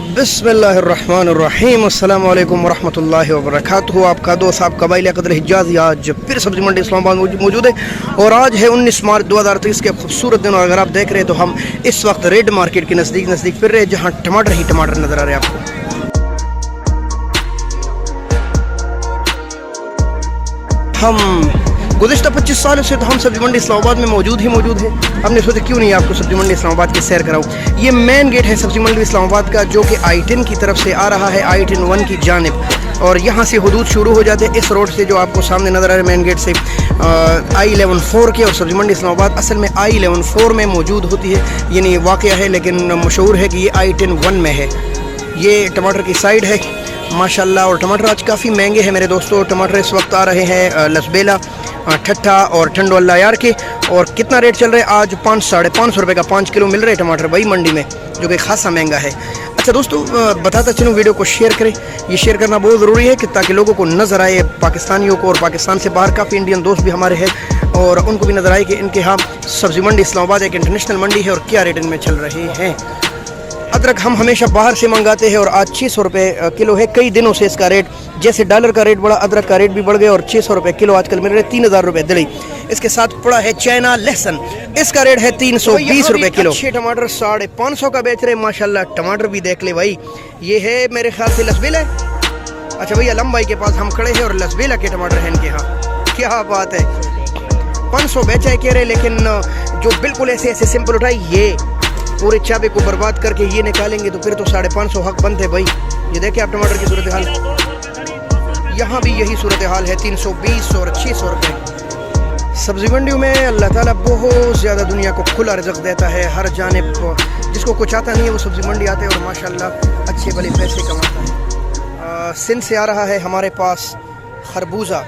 बिस्मिल्लाहिर्रहमानिर्रहीम अस्सलाम वालेकुम वरहमतुल्लाहि वबरकातुहू। आपका दोस्त आपका भाई लियाकत हिजाज़ी आज फिर सब्ज़ी मंडी इस्लामाबाद मौजूद है और आज है 19 मार्च 2023 के खूबसूरत दिन। और अगर आप देख रहे हैं तो हम इस वक्त रेड मार्केट के नज़दीक फिर रहे हैं, जहाँ टमाटर ही टमाटर नज़र आ रहे हैं आपको। हम गुज़िश्ता 25 सालों से तो हम सब्ज़ी मंडी इस्लामाबाद में मौजूद है। हमने सोचा क्यों नहीं आपको सब्ज़ी मंडी इस्लामाबाद की सैर कराऊँ। ये मेन गेट है सब्ज़ी मंडी इस्लामाबाद का, जो कि I-10 की तरफ से आ रहा है, I-10 1 की जानिब, और यहाँ से हुदूद शुरू हो जाते हैं इस रोड से जो आपको सामने नज़र आ रहा है मेन गेट से I-11 4 के। और सब्ज़ी मंडी इस्लामाबाद असल में I-11 4 में मौजूद होती है, यानी वाक़या है, लेकिन मशहूर है कि ये I-10 1 में है। ये टमाटर की साइड है माशाल्लाह। और टमाटर आज काफ़ी महंगे हैं मेरे दोस्तों। टमाटर इस वक्त आ रहे हैं लसबेला, ठट्ठा और ठंडोला यार के। और कितना रेट चल रहा है आज? 500-550 रुपये का 5 किलो मिल रहे हैं टमाटर भाई मंडी में, जो कि खासा महंगा है। अच्छा दोस्तों, बताता चलूँ, वीडियो को शेयर करें। ये शेयर करना बहुत ज़रूरी है कि ताकि लोगों को नज़र आए, पाकिस्तानियों को, और पाकिस्तान से बाहर काफ़ी इंडियन दोस्त भी हमारे हैं, और उनको भी नज़र आए कि इनके यहाँ सब्ज़ी मंडी इस्लामाबाद एक इंटरनेशनल मंडी है और क्या रेट इनमें चल रहे हैं। अदरक हम हमेशा बाहर से मंगाते हैं और आज 600 रुपये किलो है। कई दिनों से इसका रेट, जैसे डॉलर का रेट बढ़ा, अदरक का रेट भी बढ़ गया और 600 रुपये किलो आजकल मिल रहे हैं, 3000 रुपये दिल्ली। इसके साथ पड़ा है चाइना लहसुन, इसका रेट है 320 रुपये किलो। अच्छे टमाटर 550 का बेच रहे हैं माशाल्लाह। टमाटर भी देख ले भाई, ये है मेरे ख्याल से लसबेला है। अच्छा भैया अलम भाई के पास हम खड़े हैं और लसबेला के टमाटर हैं इनके यहाँ, क्या बात है। 500 बेचा है कह रहे, लेकिन जो बिल्कुल ऐसे सिंपल उठाए, ये पूरे चाबे को बर्बाद करके ये निकालेंगे तो फिर तो 550 हक बनते है भाई। ये देखें आप टमाटर की सूरत हाल, यहाँ भी यही सूरत हाल है, 320 और 600 रुपये। सब्ज़ी मंडियों में अल्लाह ताला बहुत ज़्यादा दुनिया को खुला रिज़्क़ देता है हर जानिब। जिसको कुछ आता नहीं है वो सब्ज़ी मंडी आते हैं और माशाल्लाह अच्छे भले पैसे कमाता है। सिंध से आ रहा है हमारे पास खरबूजा,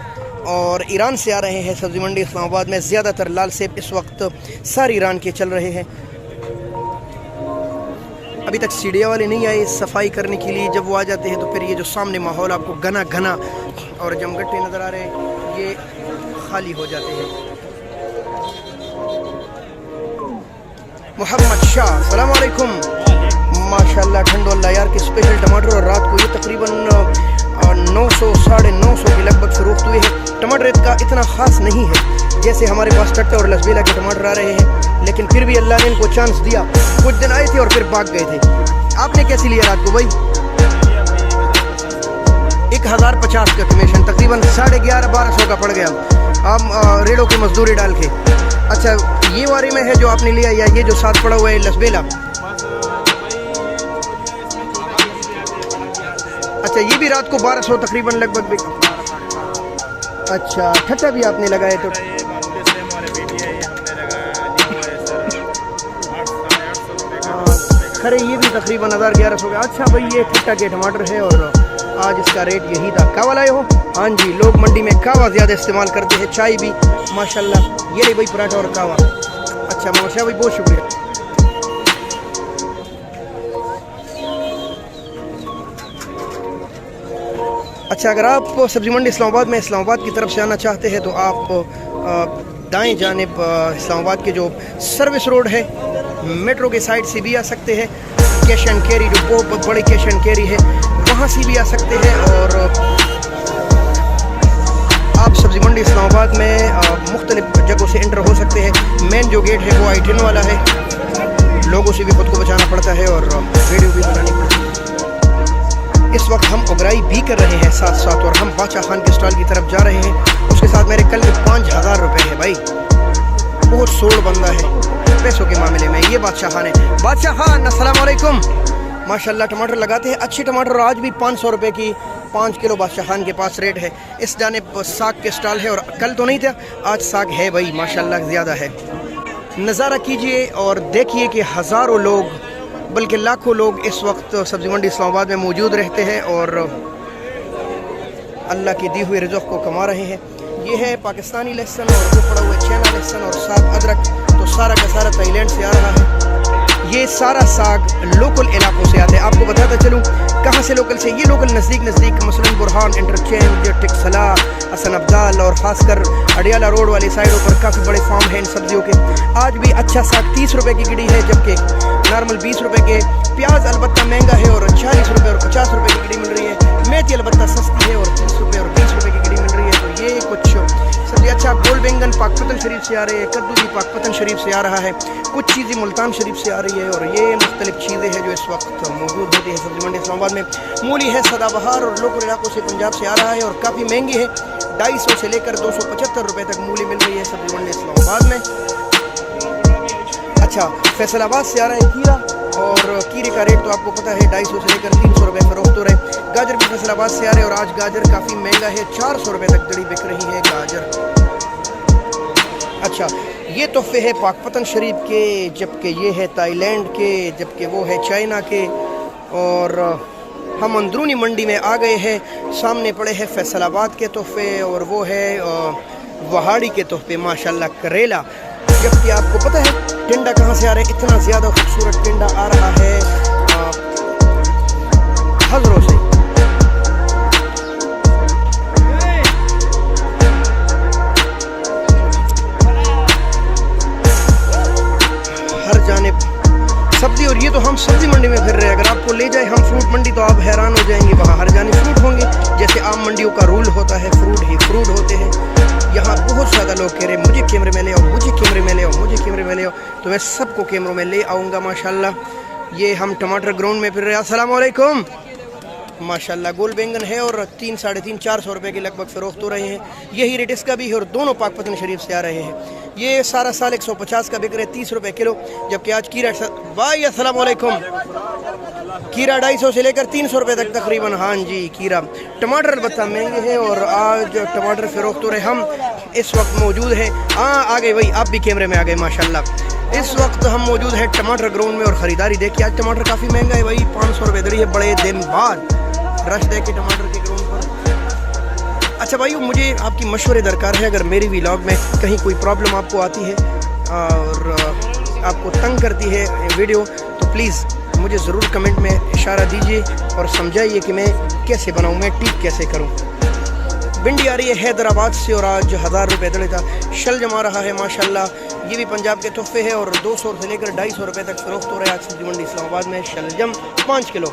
और ईरान से आ रहे हैं सब्ज़ी मंडी इस्लामाबाद में। ज़्यादातर लाल सेब इस वक्त सारे ईरान के चल रहे हैं। अभी तक सीढ़िया वाले नहीं आए सफाई करने के लिए। जब वो आ जाते हैं तो फिर ये जो सामने माहौल आपको घना और जमगट्टे नज़र आ रहे हैं, ये खाली हो जाते हैं। मोहम्मद शाह, अस्सलाम वालेकुम। माशाल्लाह ठंडोला यार के स्पेशल टमाटर, और रात को ये तकरीबन 900 950 के लगभग फरोख्त हुए हैं। टमाटर का इतना ख़ास नहीं है जैसे हमारे पास टट्टा और लसबेला के टमाटर आ रहे हैं, लेकिन फिर भी अल्लाह ने इनको चांस दिया। कुछ दिन आए थे और फिर भाग गए थे। आपने कैसे लिया रात को भाई? 1050 का कमीशन, तकरीबन 1150-1200 का पड़ गया। हम रेड़ों की मजदूरी डाल के। अच्छा ये वारी में है जो आपने लिया, या ये जो साथ पड़ा हुआ है लसबेला? अच्छा ये भी रात को 1200 तकरीबन लगभग बिका। अच्छा ठट्टा भी आपने लगाए तो? खरे ये भी तकरीबन 1000-1100 हो गया। अच्छा भाई ये ठट्टा के टमाटर है और आज इसका रेट यही था। कावा लाए हो? हाँ जी, लोग मंडी में कावा ज़्यादा इस्तेमाल करते हैं, चाय भी माशाल्लाह। ये ले भाई पराठा और कावा। अच्छा मोशा भाई बहुत शुक्रिया। अच्छा अगर आप सब्ज़ी मंडी इस्लामाबाद की तरफ से आना चाहते हैं तो आप दाएं जानिब इस्लामाबाद के जो सर्विस रोड है, मेट्रो के साइड से भी आ सकते हैं। कैश एंड कैरी जो बहुत बड़ी कैश एंड कैरी है, वहाँ से भी आ सकते हैं। और आप सब्ज़ी मंडी इस्लामाबाद में मुख्तलिफ जगहों से एंटर हो सकते हैं। मेन जो गेट है वो I-10 वाला है। लोगों से भी खुद को बचाना पड़ता है और वीडियो भी बनानी पड़ती है। इस वक्त हम उगराई भी कर रहे हैं साथ, और हम बादशाह खान के स्टॉल की तरफ जा रहे हैं। उसके साथ मेरे कल के 5000 रुपये है भाई। बहुत सोड़ बंदा है पैसों के मामले में। ये बादशाह खान है। बादशाह खान अस्सलाम वालेकुम। माशाल्लाह टमाटर लगाते हैं अच्छे टमाटर, और आज भी 500 रुपये की 5 किलो बादशाह खान के पास रेट है। इस जानिब साग के स्टॉल है, और कल तो नहीं था, आज साग है भाई माशाल्लाह ज़्यादा है। नज़ारा कीजिए और देखिए कि हज़ारों लोग बल्कि लाखों लोग इस वक्त सब्ज़ी मंडी इस्लामाबाद में मौजूद रहते हैं और अल्लाह की दी हुई रिज़्क़ को कमा रहे हैं। ये है पाकिस्तानी लहसुन, और वो पड़ा हुआ चाइना लहसुन और साथ अदरक, तो सारा का सारा थाईलैंड से आ रहा है। ये सारा साग लोकल इलाकों से आता है। आपको बताता चलूँ कहाँ से लोकल से। ये लोकल नज़दीक मसलन बुरहान इंटरचेंज, टिकसला, हसन अब्दाल और ख़ासकर अडियाला रोड वाली साइडों पर काफ़ी बड़े फार्म हैं इन सब्जियों के। आज भी अच्छा साग 30 रुपये की गिड़ी है, जबकि नॉर्मल 20 रुपये के। प्याज अलबत्ता महंगा है और 40 से आ रही है, कद्दू भी पाकपतन शरीफ से आ रहा है, कुछ चीज़ें मुल्तान शरीफ से आ रही है और ये मुख्तलिफ चीज़ें हैं जो इस वक्त मौजूद होती है सब्ज़ी मंडी इस्लामाबाद में। मूली है सदाबहार और लोकल इलाकों से पंजाब से आ रहा है और काफ़ी महंगी है, 250 से लेकर 275 रुपये तक मूली मिल रही है सब्ज़ी मंडी इस्लामाबाद में। अच्छा, फैसलाबाद से आ रहा है खीरा और खीरे का रेट तो आपको पता है 250 से लेकर 300 रुपये फ़रोख्त हो रहे। गाजर भी फैसलाबाद से आ रहे हैं और आज गाजर काफ़ी महंगा है, 400 रुपये तक दड़ी बिक रही है गाजर। अच्छा, ये तोहफे है पाकपतन शरीफ के, जबकि ये है ताईलैंड के, जबकि वो है चाइना के। और हम अंदरूनी मंडी में आ गए हैं, सामने पड़े हैं फैसलाबाद के तोहफे और वो है वहाड़ी के तोहफे माशाल्लाह करेला। जबकि आपको पता है टिंडा कहाँ से आ रहा है, इतना ज़्यादा खूबसूरत टिंडा आ रहा है हज़रों से। हर जानिब सब्जी, और ये तो हम सब्जी मंडी में फिर रहे हैं। अगर आपको ले जाए हम फ्रूट मंडी तो आप हैरान हो जाएंगे, वहाँ हर जानिब फ्रूट होंगे। जैसे आम मंडियों का रूल होता है, फ्रूट ही फ्रूट होते हैं। यहाँ बहुत ज़्यादा लोग कह रहे हैं मुझे कैमरे में ले आओ, मुझे कैमरे में ले आओ, मुझे कैमरे में ले आओ, तो मैं सबको कैमरों में ले आऊँगा माशाल्लाह। ये हम टमाटर ग्राउंड में फिर रहे हैं। अस्सलाम वालेकुम। माशाल्लाह गोल बैंगन है और 300, 350, 400 रुपये के लगभग फ़रोख्त हो रहे हैं। यही रेट इसका भी है और दोनों पाकपतन शरीफ से आ रहे हैं। ये सारा साल 150 का बिक रहे 30 रुपये किलो, जबकि आज खीरा भाई अस्सलाम वालेकुम, खीरा 250 से लेकर 300 रुपये तक तकरीबन। हाँ जी खीरा। टमाटर अलबत्ता महंगे हैं और आज टमाटर फ़रोख्त हो रहे। हम इस वक्त मौजूद है, हाँ आ गए भाई, आप भी कैमरे में आ गए माशाल्लाह। इस वक्त हम मौजूद हैं टमाटर ग्राउंड में और ख़रीदारी देखिए। आज टमाटर काफ़ी महंगा है भाई, 500 रुपये दरी है, बड़े दिन बाद रश देखे टमाटर के ग्राउंड पर। अच्छा भाई, मुझे आपकी मशवरे दरकार है। अगर मेरी व्लॉग में कहीं कोई प्रॉब्लम आपको आती है और आपको तंग करती है वीडियो, तो प्लीज़ मुझे ज़रूर कमेंट में इशारा दीजिए और समझाइए कि मैं कैसे बनाऊँ, मैं ठीक कैसे करूँ। भिंडी आ रही है हैदराबाद से और आज 1000 रुपये दड़े था। शलजम आ रहा है माशाल्लाह, ये भी पंजाब के तोहफे है और 200 से लेकर 250 रुपये तक फ़रोख्त हो रहा है आज सब्जी मंडी इस्लामाबाद में। शलजम 5 किलो।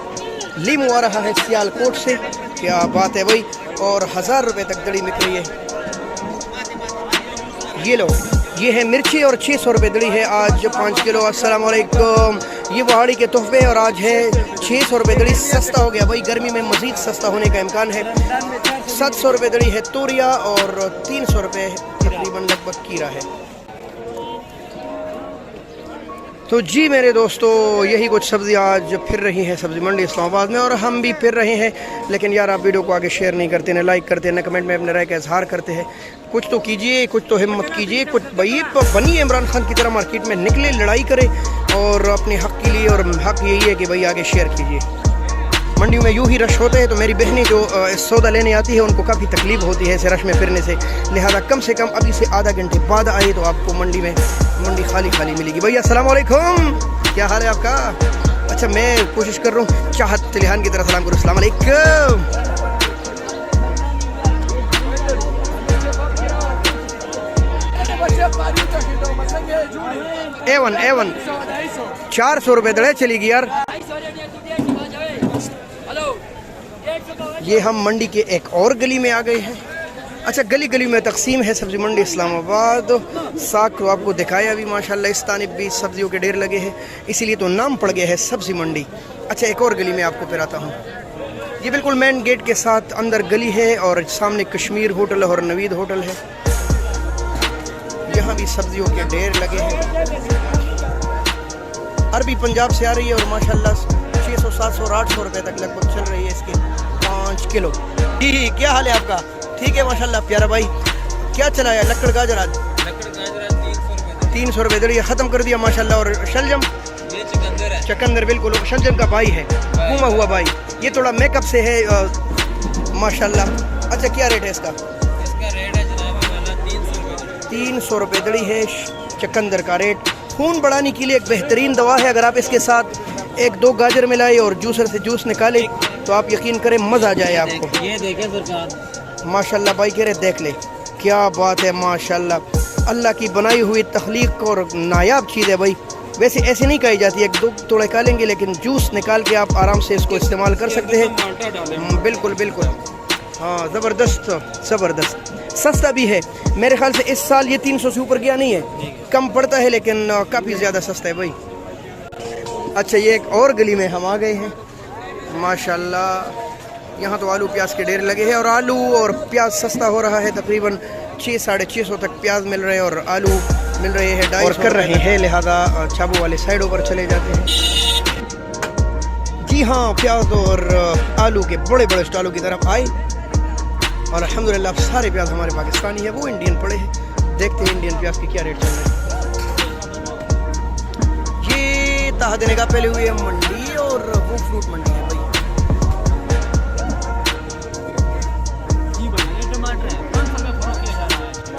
लीमू आ रहा है सियालकोट से, क्या बात है भाई, और 1000 रुपये तक दड़ी बिक रही है। ये लो, ये है मिर्ची और 600 रुपये दड़ी है आज 5 किलो। अस्सलाम वालेकुम। ये वहाड़ी के तोहफे और आज है 600 रुपये दड़ी। सस्ता हो गया भाई, गर्मी में मज़ीद सस्ता होने का इम्कान है। 700 रुपये दड़ी है तोरिया और 300 रुपये तकरीबन लगभग कीरा है। तो जी मेरे दोस्तों, यही कुछ सब्ज़ी आज फिर रही है सब्ज़ी मंडी इस्लामाबाद में और हम भी फिर रहे हैं। लेकिन यार आप वीडियो को आगे शेयर नहीं करते, ना लाइक करते, ना कमेंट में अपने राय का इजहार करते हैं। कुछ तो कीजिए, कुछ तो हिम्मत कीजिए, कुछ भाई बनिए इमरान खान की तरह, मार्केट में निकले, लड़ाई करें और अपने हक़ के लिए। और हक़ यही है कि भाई आगे शेयर कीजिए। मंडियों में यूँ ही रश होते हैं, तो मेरी बहनें जो सौदा लेने आती है उनको काफ़ी तकलीफ़ होती है ऐसे रश में फिरने से। लिहाजा कम से कम अभी से आधा घंटे बाद आए तो आपको मंडी खाली खाली मिलेगी। भैया अस्सलाम वालेकुम, क्या हाल है आपका? अच्छा, मैं कोशिश कर रहा हूँ चाहत तिलहान की तरह सलाम करूँ। अस्सलाम वालेकुम। A1 400 रुपये दड़े चलेगी यार। ये हम मंडी के एक और गली में आ गए हैं। अच्छा, गली गली में तकसीम है सब्ज़ी मंडी इस्लामाबाद। साग तो आपको दिखाया भी माशाल्लाह, इस तानिब भी सब्जियों के ढेर लगे हैं, इसीलिए तो नाम पड़ गया है सब्ज़ी मंडी। अच्छा, एक और गली में आपको फिर आता हूँ। ये बिल्कुल मेन गेट के साथ अंदर गली है और सामने कश्मीर होटल और नवीद होटल है। यहाँ भी सब्जियों के ढेर लगे हैं। अरबी पंजाब से आ रही है और माशाल्लाह 600, 700 और 800 रुपये तक लगभग चल रही है इसके 5 किलो। जी, क्या हाल है आपका? ठीक है माशाल्लाह प्यारा भाई। क्या चलाया लक्कड़ गाजर आज? 300 रुपये दड़ी ख़त्म कर दिया माशाल्लाह। और शलजम? ये चकंदर है। चकंदर बिल्कुल शलजम का भाई है, घूमा हुआ भाई। ये थोड़ा मेकअप से है माशाल्लाह। अच्छा, क्या रेट है इसका? इसका रेट है जनाब 300 रुपये दड़ी है चकंदर का रेट। खून बढ़ाने के लिए एक बेहतरीन दवा है। अगर आप इसके साथ 1-2 गाजर मिलाए और जूसर से जूस निकाले तो आप यकीन करें मज़ा आ जाए आपको। ये देखें सरकार माशाल्लाह भाई कह रहे देख ले, क्या बात है माशाल्लाह। अल्लाह की बनाई हुई तख्लीक और नायाब चीज़ है भाई। वैसे ऐसे नहीं कही जाती, 1-2 थोड़ा निकालेंगे लेकिन जूस निकाल के आप आराम से इसको इस्तेमाल कर सकते हैं। बिल्कुल बिल्कुल, हाँ ज़बरदस्त ज़बरदस्त। सस्ता भी है। मेरे ख्याल से इस साल ये 300 से ऊपर गया नहीं है, कम पड़ता है, लेकिन काफ़ी ज़्यादा सस्ता है भाई। अच्छा, ये एक और गली में हम आ गए हैं माशाल्लाह। यहाँ तो आलू प्याज के ढेर लगे हैं और आलू और प्याज सस्ता हो रहा है। तकरीबन 600-650 तक प्याज मिल रहे हैं और आलू मिल रहे हैं 250 कर रहे हैं, लिहाजा चाबू वाले साइडों पर चले जाते हैं। जी हाँ, प्याज और आलू के बड़े बड़े स्टॉलों की तरफ आए और अल्हम्दुलिल्लाह सारे प्याज हमारे पाकिस्तानी है, वो इंडियन पड़े हैं। देखते हैं इंडियन प्याज के क्या रेट चल रहे हैं। ये ताहा देने का पहले हुई है मंडी और वो फ्रूट मंडी है भाई।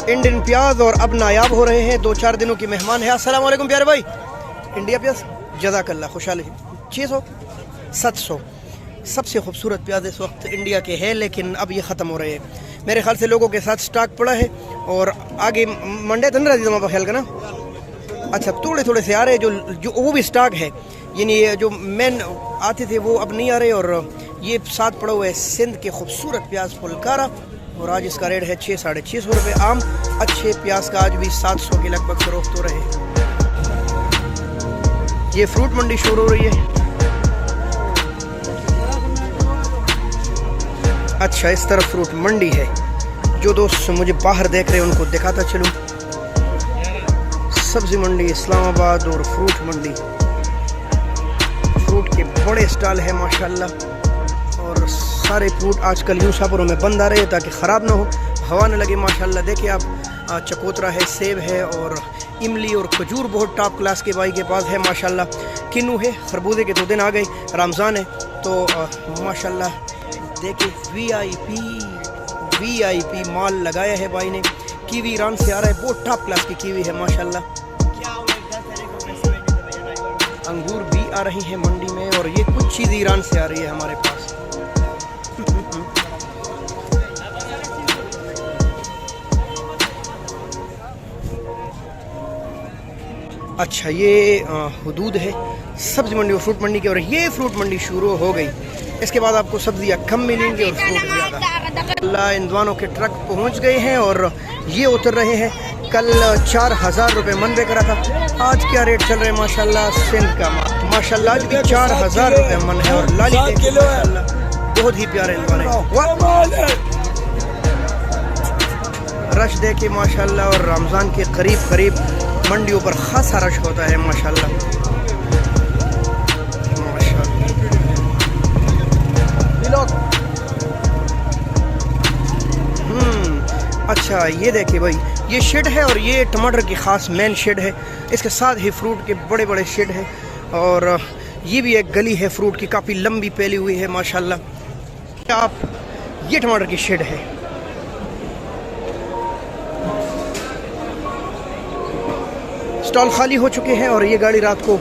इंडियन प्याज और अब नायाब हो रहे हैं, 2-4 दिनों की मेहमान है। अस्सलाम वालेकुम प्यारे भाई। इंडिया प्याज जज़ाकल्लाह, खुशहाल है। 600-700 सबसे खूबसूरत प्याज इस वक्त इंडिया के है, लेकिन अब ये ख़त्म हो रहे हैं। मेरे ख्याल से लोगों के साथ स्टॉक पड़ा है और आगे मंडे तंद्रा जमा ख्याल का ना। अच्छा, थोड़े थोड़े से आ रहे जो वो भी स्टॉक है, यानी जो मेन आते थे वो अब नहीं आ रहे। और ये साथ पड़ा हुआ है सिंध के खूबसूरत प्याज फुलकारा और आज इसका रेट है 600-650 रुपये। आम अच्छे प्याज का आज भी 700 के लगभग फरोख्त हो रहे हैं। ये फ्रूट मंडी शुरू हो रही है। अच्छा, इस तरफ फ्रूट मंडी है। जो दोस्त मुझे बाहर देख रहे हैं उनको दिखाता चलूँ। सब्जी मंडी इस्लामाबाद और फ्रूट मंडी, फ्रूट के बड़े स्टॉल है माशाल्लाह। और सारे फ्रूट आजकल यूँ शापरों में बंद आ रहे हैं ताकि ख़राब ना हो, हवा न लगे माशाल्लाह। देखिए आप, चकोतरा है, सेब है और इमली और खजूर बहुत टॉप क्लास के भाई के पास है माशाल्लाह। किन्नू है, खरबूजे के 2 दिन आ गए, रमज़ान है तो माशाल्लाह। देखिए वीआईपी माल लगाया है भाई ने। कीवी ईरान से आ रहा है, बहुत टॉप क्लास की कीवी है माशाल्लाह। अंगूर भी आ रही हैं मंडी में और ये कुछ चीज़ ईरान से आ रही है हमारे पास। अच्छा, ये हदूद है सब्जी मंडी और फ्रूट मंडी की, और ये फ्रूट मंडी शुरू हो गई। इसके बाद आपको सब्जियां कम मिलेंगी और फ्रूट ज़्यादा। अल्लाह, इंदवानों के ट्रक पहुंच गए हैं और ये उतर रहे हैं। कल 4000 रुपये मन पे करा था, आज क्या रेट चल रहे हैं माशाल्लाह। सिंध का माशाल्लाह आज भी 4000 रुपये मन है और लाली बहुत ही प्यारे इंदवान है। रश देखे माशाल्लाह, और रमज़ान के करीब मंडियों पर खासा रश होता है माशाल्लाह। अच्छा, ये देखिए भाई, ये शेड है और ये टमाटर की ख़ास मेन शेड है। इसके साथ ही फ्रूट के बड़े बड़े शेड है और ये भी एक गली है फ्रूट की, काफ़ी लंबी फैली हुई है माशाल्लाह। आप, ये टमाटर की शेड है। स्टॉल खाली हो चुके हैं और ये गाड़ी रात को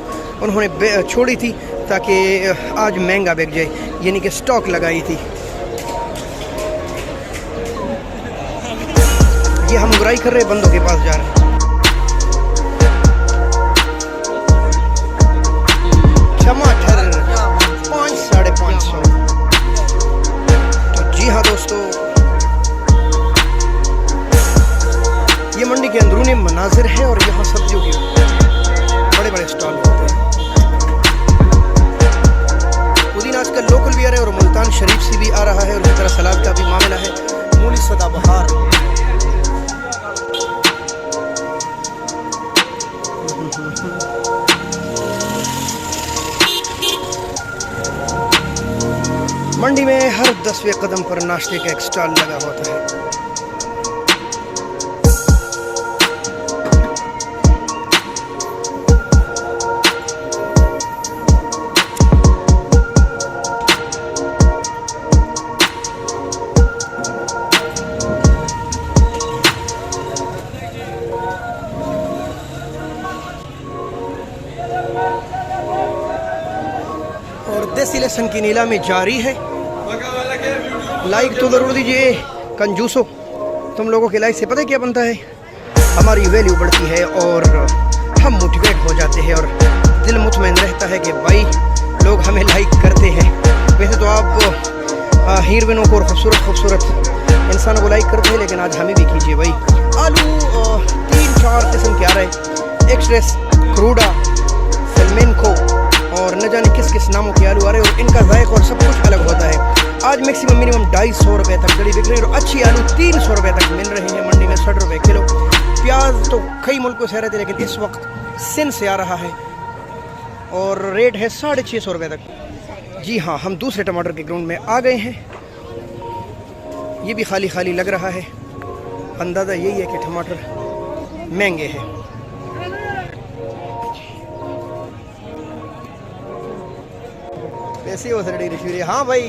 उन्होंने छोड़ी थी ताकि आज महंगा बिक जाए, यानी कि स्टॉक लगाई थी। ये हम बुराई कर रहे हैं, बंदों के पास जा रहे हैं। टमाटर 500-550। तो जी हाँ दोस्तों, ये मंडी के अंदरूनी मनाजिर है और यहाँ सब्जियों के बड़े बड़े स्टॉल होते हैं। पुदीना आजकल लोकल भी आ रहा है और मुल्तान शरीफ से भी आ रहा है और इसी तरह सलाद का भी मामला है। मूली सदाबहार, मंडी में हर 10वें कदम पर नाश्ते का एक स्टॉल लगा होता है। और देसी लहसुन की नीलामी जारी है। लाइक तो ज़रूर दीजिए कंजूसो, तुम लोगों के लाइक से पता क्या बनता है, हमारी वैल्यू बढ़ती है और हम मोटिवेट हो जाते हैं और दिल मुतमईन रहता है कि भाई लोग हमें लाइक करते हैं। वैसे तो आप हीरोइनों को और खूबसूरत इंसान को लाइक करते हैं, लेकिन आज हमें भी कीजिए भाई। आलू 3-4 किस्म के आ रहे हैं, एक्सप्रेस, क्रूडा, फ्लेमेंको और न जाने किस किस नामों के आलू आ रहे हैं, और इनका जायका और सब कुछ अलग होता है। आज मैक्सिमम मिनिमम 250 रुपये तक गड़ी बिक रही है, और अच्छी आलू 300 रुपये तक मिल रही है मंडी में, 60 रुपये किलो। प्याज तो कई मुल्कों से आ रहे थे, लेकिन इस वक्त सिंध से आ रहा है और रेट है 650 रुपये तक। जी हाँ, हम दूसरे टमाटर के ग्राउंड में आ गए हैं। ये भी खाली खाली लग रहा है, अंदाज़ा यही है कि टमाटर महंगे हैं। पैसे हो सर डी। हाँ भाई,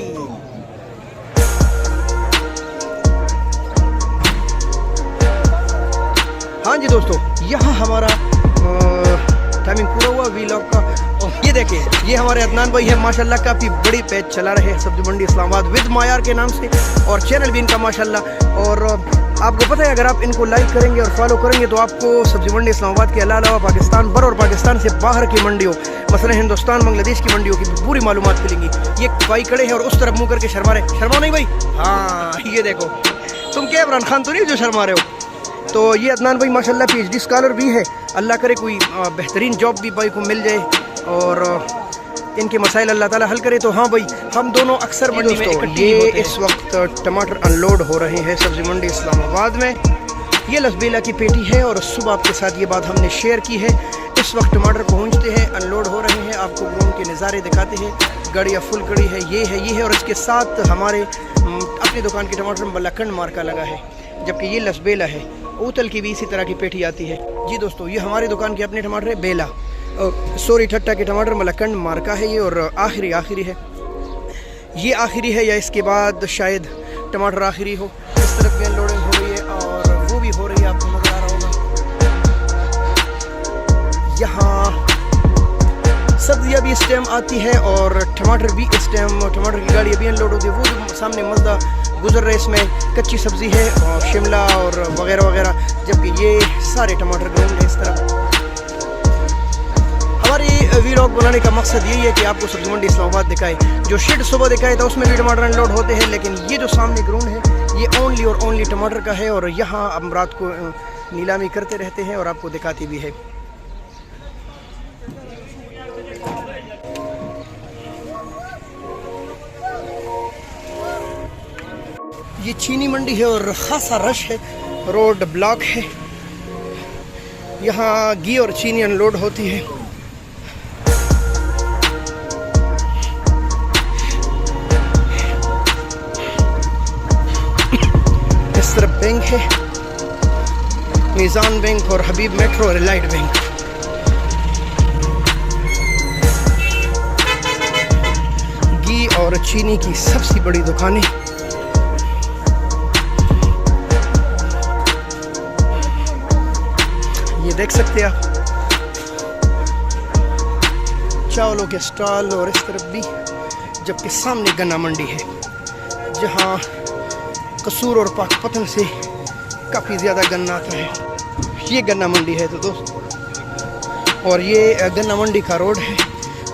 हाँ जी दोस्तों, यहाँ हमारा टाइमिंग पूरा हुआ वीलॉग का। और ये देखिए, ये हमारे अदनान भाई है, माशाल्लाह काफ़ी बड़ी पेज चला रहे हैं सब्जी मंडी इस्लामाबाद विद मायार के नाम से, और चैनल भी इनका माशाल्लाह। और आपको पता है, अगर आप इनको लाइक करेंगे और फॉलो करेंगे तो आपको सब्जी मंडी इस्लामाबाद के अलावा पाकिस्तान भर और पाकिस्तान से बाहर की मंडियों, मसलन हिंदुस्तान बांग्लादेश की मंडियों की पूरी मालूमात मिलेंगी। ये भाई खड़े हैं और उस तरफ मुँह करके शर्मा रहे, शर्मा नहीं भाई? हाँ, ये देखो, तुम क्या इमरान खान तो नहीं जो शर्मा रहे हो? तो ये अदनान भाई माशाल्लाह PhD स्कॉलर भी है, अल्लाह करे कोई बेहतरीन जॉब भी भाई को मिल जाए और इनके मसाइल अल्लाह ताला हल करे। तो हाँ भाई, हम दोनों अक्सर मंडी में इकट्ठे होते हैं। इस वक्त टमाटर अनलोड हो रहे हैं सब्जी मंडी इस्लामाबाद में। ये लसबेला की पेटी है और सुबह आपके साथ ये बात हमने शेयर की है। इस वक्त टमाटर पहुँचते हैं, अनलोड हो रहे हैं, आपको ग्राउंड के नज़ारे दिखाते हैं। गाड़ियाँ फुल कड़ी है, ये है और इसके साथ हमारे अपनी दुकान के टमाटर में बल्लाकंड मार्का लगा है, जबकि ये लसबेला है। ऊतल की भी इसी तरह की पेटी आती है। जी दोस्तों, ये हमारी दुकान के अपने टमाटर है, बेला सॉरी ठट्टा के टमाटर मलकंड मार्का है ये, और आखिरी है, ये आखिरी है या इसके बाद शायद टमाटर आखिरी हो। इस तरफ भी अनलोडिंग हो रही है और वो भी हो रही है, आपको नजर आ रहा होगा। यहाँ सब्जियाँ भी इस टाइम आती है और टमाटर भी इस टाइम, टमाटर की गाड़ी अभी अनलोड होती है। वो जो सामने मज़दा गुजर रहे, इसमें कच्ची सब्ज़ी है और शिमला और वगैरह वगैरह, जबकि ये सारे टमाटर ग्राउंड है इस तरफ। हमारी वीलॉग बनाने का मकसद यही है कि आपको सब्जी मंडी इस्लामाबाद दिखाए। जो शेड सुबह दिखाए था उसमें भी टमाटर अनलोड होते हैं, लेकिन ये जो सामने ग्राउंड है ये ओनली और ओनली टमाटर का है, और यहाँ हम रात को नीलामी करते रहते हैं और आपको दिखाती भी है। ये चीनी मंडी है और ख़ासा रश है, रोड ब्लॉक है। यहाँ घी और चीनी अनलोड होती है। इस तरफ बैंक है, मीज़ान बैंक और हबीब मेट्रो रिलाइट बैंक। घी और चीनी की सबसे बड़ी दुकानें। ये देख सकते हैं आप चावलों के स्टॉल, और इस तरफ भी, जबकि सामने गन्ना मंडी है जहाँ कसूर और पाकपतन से काफ़ी ज़्यादा गन्ना आता है। ये गन्ना मंडी है तो दोस्त, और ये गन्ना मंडी का रोड है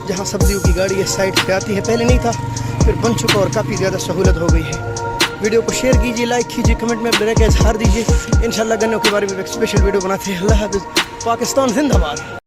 जहाँ सब्जियों की गाड़ी इस साइड से आती है। पहले नहीं था, फिर बन चुका और काफ़ी ज़्यादा सहूलत हो गई है। वीडियो को शेयर कीजिए, लाइक कीजिए, कमेंट में अपने राय का इजहार दीजिए। इंशाल्लाह गन्नों के बारे में एक स्पेशल वीडियो बनाते हैं। अल्लाह हाफ़िज़। पाकिस्तान जिंदाबाद।